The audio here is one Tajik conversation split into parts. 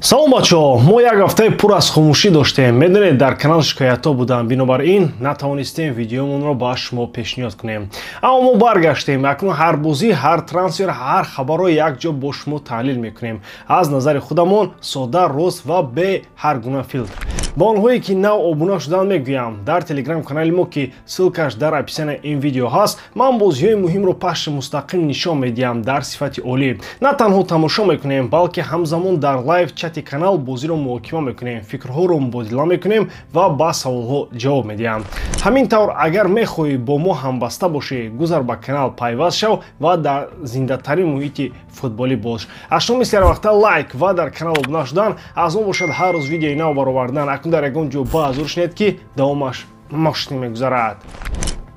салом бачаҳо, мо як ҳафтаи пур аз хомӯшӣ доштем. Медонед, дар канал шикоятҳо будам, бинобар ин натавонистем видеомонро ба шумо пешниҳод кунем. Аммо мо баргаштем. Акнун ҳар бозӣ, ҳар трансфер, ҳар хабарро якҷо бо шумо таҳлил мекунем. Аз назари худамон содда, рост ва бе ҳар гуна филтр. ба онҳое ки нав обуна шудан мегӯям, дар телеграм канали мо ки ссилкаш дар описаниyaи ин видео ҳаст, ман бозиҳои муҳимро пашти мустақим нишон медиҳам дар сифати олӣ. На танҳо тамошо мекунем, балки ҳамзамон дар лайв чати канал бозиро муҳокима мекунем, фикрҳоро мубодила мекунем ва ба саволҳо ҷавоб медиҳам. ҳамин тавр агар мехоҳӣ бо мо ҳамбаста бошӣ, гузар ба канал пайваст шав ва дар зиндатарин муҳити футболӣ бош. Ашно мисли ҳар вақта лайк ва дар канал обуна шудан аз он бошад ҳар рӯз видеои нав баровардан. Акнун дар ягон ҷо ба азур шунед ки давомаш машин мегузарад.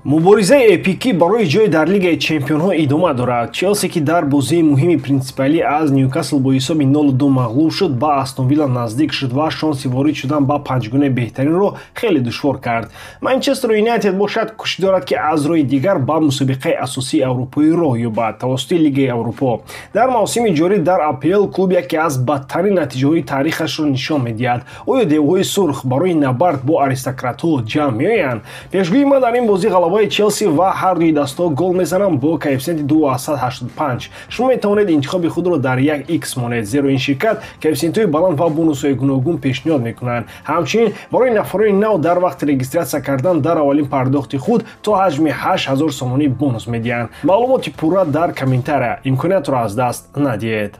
муборизаи эпикӣ барои ҷой дар Лигаи Чемпионҳо идома дорад. Челси ки дар бозии муҳими принсипалӣ аз Ньюкасл бо ҳисоби 0-2 мағлуб шуд, ба Астон Вилла наздик шуд ва шонси ворид шудан ба панҷгонаи беҳтаринро хеле душвор кард. Манчестер Юнайтед бошад кӯшиш дорад ки аз роҳи дигар ба мусобиқаи асосии аврупоӣ роҳ ёбад тавассути Лигаи Аврупо. Дар мавсими ҷорӣ дар АПЛ клуб яке аз бадтарин натиҷаҳои таърихашро нишон медиҳад. Оё девҳои сурх барои набард бо аристократҳо ҷамъ меоянд? Пешгӯи ман дар ин бозӣ Челси ва ҳар дуи дастҳо гол мезанам бо коэффициенти 2,85. Шумо метавонед интихоби худро дар 1x монед, зеро ин ширкат коэффициентҳои баланд ва бонусҳои гуногун пешниҳод мекунанд. Ҳамчунин барои нафарони нав дар вақти регистратсия кардан дар аввалин пардохти худ то ҳаҷми 8000 сомонӣ бонус медиҳанд. Маълумоти пурра дар комментария. Имкониятро аз даст надиҳед.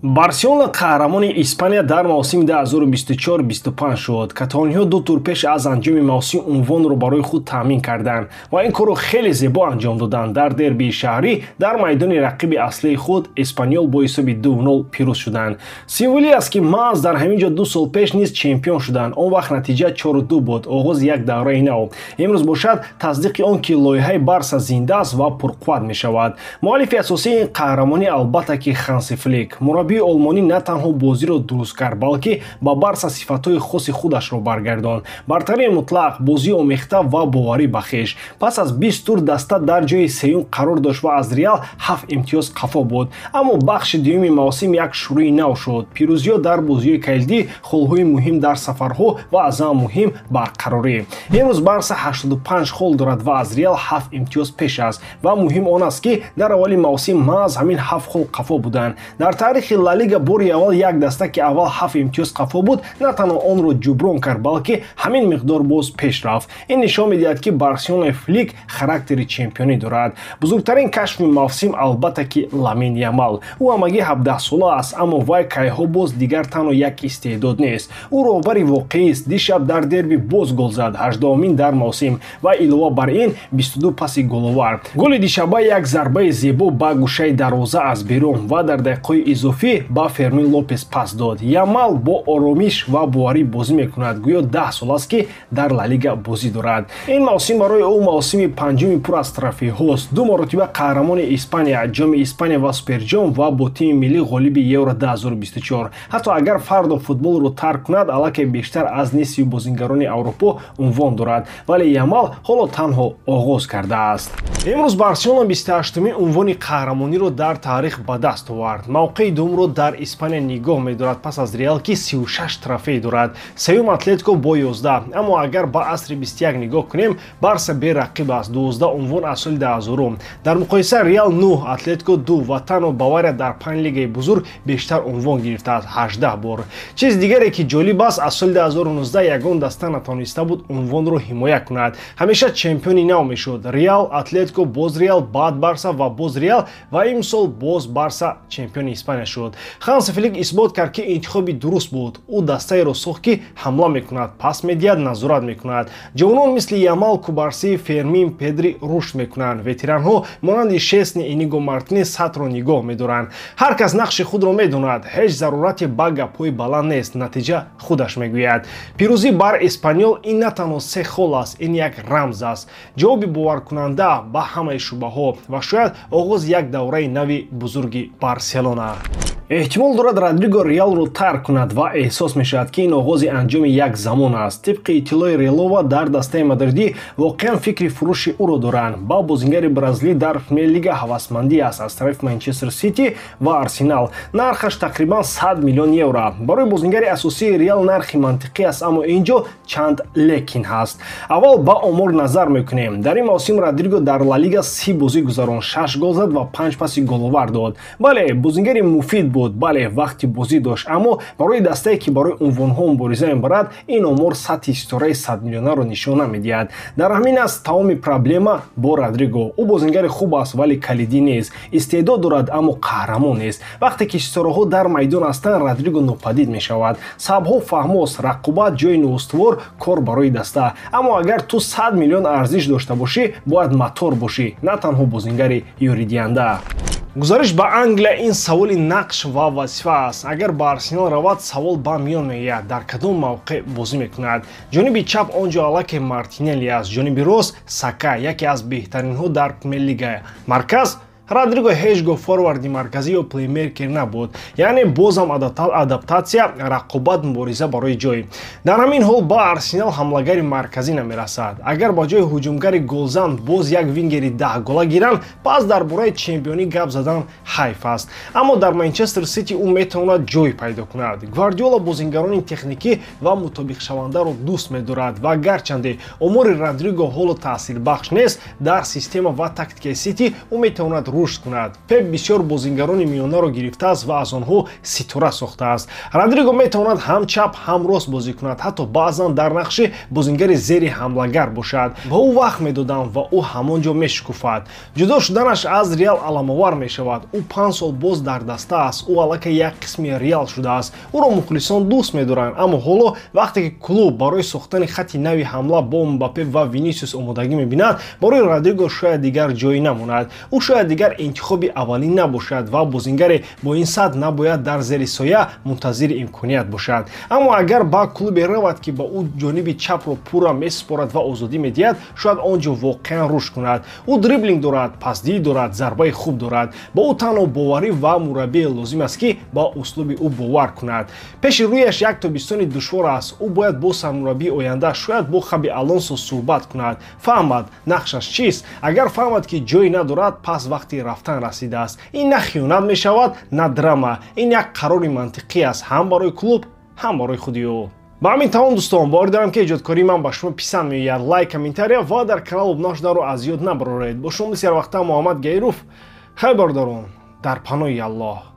Барселона қаҳрамони Испания дар мавсими 2024-25 шуд. Каталонияҳо ду тур пеш аз анҷоми мавсим унвонро барои худ таъмин карданд ва ин корро хеле зебо анҷом доданд. Дар дербии шаҳрӣ дар майдони рақиби аслии худ Испаньол бо ҳисоби 2-0 пирӯз шуданд. Символӣ аст ки Манс дар ҳамин ҷо 2 сол пеш низ чемпион шуданд. Он вақт натиҷа 4-2 буд, оғози як давраи нав. Имрӯз бошад тасдиқи он ки лоиҳаи Барса зинда аст ва пурқувват мешавад. Муаллифи асосии ин қаҳрамонӣ албатта ки Ханси Флик. Мураббии олмонӣ на танҳо бозиро дуруст кард, балки ба Барса сифатҳои хоси худашро баргардонд. Бартарии мутлақ, бозии омехта ва боварӣ ба хеш. Пас аз 20 тур даста дар ҷои сеюм қарор дошт ва аз Реал 7 имтиёз қафо буд. Аммо бахши дуюми мавсим як шурӯи нав шуд. Пирӯзиҳо дар бозиҳои калидӣ, холҳои муҳим дар сафарҳо ва аз ҳама муҳим барқарорӣ. Имрӯз Барса 85 хол дорад ва аз Реал 7 имтиёз пеш аст ва муҳим он аст ки дар аввали мавсим маҳз ҳамин 7 хол қафо буданд. Дар таърихи Ла Лига бори аввал як даста ки аввал 7 имтиёз қафо буд, на танҳо онро ҷуброн кард, балки ҳамин миқдор боз пеш рафт. Ин нишон медиҳад ки Барселонаи Флик характери чемпионӣ дорад. Бузургтарин кашфи мавсим албатта ки Ламин Ямал. Ӯ ҳамагӣ 17 сола аст, аммо вай кайҳо боз дигар танҳо як истеъдод нест. Ӯ роҳбари воқеист. Дишаб дар дерби боз гол зад, 18-мин дар мавсим ва илова бар ин 22 паси головар. Голи дишаба як зарбаи зебо ба гӯшаи дарвоза аз берун ва дар дақиқаҳои изофӣ ба Фермин Лопес пас дод. Ямал бо оромиш ва боварӣ бозӣ мекунад. Гӯё 10 сол аст ки дар Ла Лига бозӣ дорад. Ин мавсим барои ӯ мавсими панҷуми пур аз трофеҳост. 2 маротиба қаҳрамони Испания, ҷоми Испания ва суперҷом ва бо тими миллӣ ғолиби Евро 2024. Ҳатто агар фардо футболро тарк кунад, аллакай бештар аз нисфи бозингарони Аврупо унвон дорад. Вале Ямал ҳоло танҳо оғоз кардааст. Имрӯз Барселона 28-мин унвони қаҳрамониро дар таърих ба даст овард. Мавқеи дуввумро дар Испания нигоҳ медорад пас аз Реал ки 36 трофей дорад. Сеюм Атлетико бо 11. Аммо агар ба асри 21 нигоҳ кунем, Барса берақиб аст, 12 унвон аз соли 2000. Дар муқоиса Реал 9, Атлетико 2 ва танҳо Бавария дар 5 лигаи бузург бештар унвон гирифтааст, 18 бор. Чиз дигаре ки ҷолиб аст, аз соли 2019 ягон даста натавониста буд унвонро ҳимоя кунад. ҳамеша чемпиони нав мешуд. Реал, Атлетико, боз Реал, баъд Барса ва боз Реал ва имсол боз Барса чемпиони Испания шуд. Ханси Флик исбот кард ки интихоби дуруст буд. Ӯ дастаеро сохт ки ҳамла мекунад, пас медиҳад, назорат мекунад. ҷавонон мисли Ямал, Кубарси, Фермин, Педри рушд мекунанд. ветеранҳо монанди Шесни, Иниго Мартинес сатҳро нигоҳ медоранд. ҳар кас нақши худро медонад. ҳеҷ зарурати ба гапҳои баланд нест. натиҷа худаш мегӯяд. пирӯзӣ бар Испаньол ин на танҳо 3 хол аст, ин як рамз аст. ҷавоби боваркунанда ба ҳамаи шубҳаҳо ва шояд оғози як давраи нави бузурги Барселона. эҳтимол дорад Родриго Реалро тарк кунад ва эҳсос мешавад ки ин оғози анҷоми як замон аст. Тибқи иттилои Реалова дар дастаи мадридӣ воқеан фикри фурӯши ӯро доранд. Ба бозингари бразилӣ дар Премер-лига ҳавасмандӣ аст аз тарафи Манчестер Сити ва Арсенал. Нархаш тақрибан 100 миллион евро. Барои бозингари асосии Реал нархи мантиқӣ аст, аммо инҷо чанд лекин ҳаст. Аввал ба омор назар мекунем. Дар ин мавсим Родриго дар Ла Лига 30 бозӣ гузаронд, 6 гол зад ва 5 паси головар дод. Бале, бозингари муфид бале вақти бозӣ дошт, аммо барои дастае ки барои унвонҳо мубориза мебарад, ин омор сатҳи ситораи 100 миллионаро нишона медиҳад. Дар ҳамин аст тамоми проблема бо Родриго. Ӯ бозингари хуб аст, вале калидӣ нест. Истеъдод дорад, аммо қаҳрамон нест. Вақте ки ситораҳо дар майдон ҳастанд, Родриго нопадид мешавад. Сабабҳо фаҳмост, рақобат ҷои ноустувор кор барои даста. Аммо агар ту 100 миллион арзиш дошта бошӣ, бояд матор бошӣ, на танҳо бозингари ёридиҳанда. гузариш ба Англия ин саволи нақш ва вазифа аст. Агар ба Арсенал равад, савол ба миён меояд дар кадом мавқеъ бозӣ мекунад. ҷониби чап онҷо аллаке Мартинелли аст, ҷониби рост Сака, яке аз беҳтаринҳо дар Премер-лига. Марказ Родриго ҳеҷ гоҳ форварди марказӣ ё плеймейкер набуд, яъне бозам адаптатсия, рақобат, мубориза барои ҷой. Дар ҳамин ҳол ба Арсенал ҳамлагари марказӣ намерасад. Агар ба ҷои ҳуҷумгари голзан боз як вингери 10 гола гиранд, пас дар бораи чемпионӣ гап задан ҳайф аст. Аммо дар Манчестер Сити ӯ метавонад ҷой пайдо кунад. Гвардиола бозингарони техникӣ ва мутобиқшавандаро дӯст медорад ва гарчанде омори Родриго ҳоло таъсирбахш нест, дар система ва тактикаи Сити ӯ метавонад рушд кунад. Пеп бисёр бозингарони миёнаро гирифтааст ва аз онҳо ситора сохтааст. Родриго метавонад ҳам чап, ҳам рост бозӣ кунад, ҳатто баъзан дар нақши бозингари зери ҳамлагар бошад. Ба ӯ вақт медодам ва ӯ ҳамон ҷо мешукуфад. ҷудо шуданаш аз Реал аламовар мешавад. ӯ 5 сол боз дар даста аст. ӯ аллакай як қисми Реал шудааст. ӯро мухлисон дӯст медоранд, аммо ҳоло вақте ки клуб барои сохтани хатти нави ҳамла бо Мбаппе ва Винисиус омодагӣ мебинад, барои Родриго шояд дигар ҷой намонад. ӯ шояд дигар интихоби аввалин набошад ва бозингаре бо ин сатҳ набояд дар зери соя мунтазири имконият бошад. Аммо агар ба клубе равад ки ба ӯ ҷониби чапро пурра месупорад ва озодӣ медиҳад, шояд он ҷо воқеан рушд кунад. ӯ дриблинг дорад, пасдиҳӣ дорад, зарбаи хуб дорад. Ба ӯ танҳо боварӣ ва мураббие лозим аст ки ба услуби ӯ бовар кунад. пеши рӯяш як тобистони душвор аст. ӯ бояд бо сармураббии оянда, шояд бо Хаби Алонсо суҳбат кунад. фаҳмад нақшаш чист. агар фаҳмад ки ҷой надорад, пас вақти рафтан расидааст. ин на хиёнат мешавад, на драма. ин як қарори мантиқӣ аст, ҳам барои клуб, ҳам барои худи ӯ. ба ҳамин тамом дӯстон, бовар дорам ки иҷодкории ман ба шумо писанд меояд. лайк, комментария ва дар канал обуна шуданро аз ёд набароред. бо шумо бисёр вақта Муҳаммад Гайруф. хайр бордорон дар паноҳи Аллоҳ.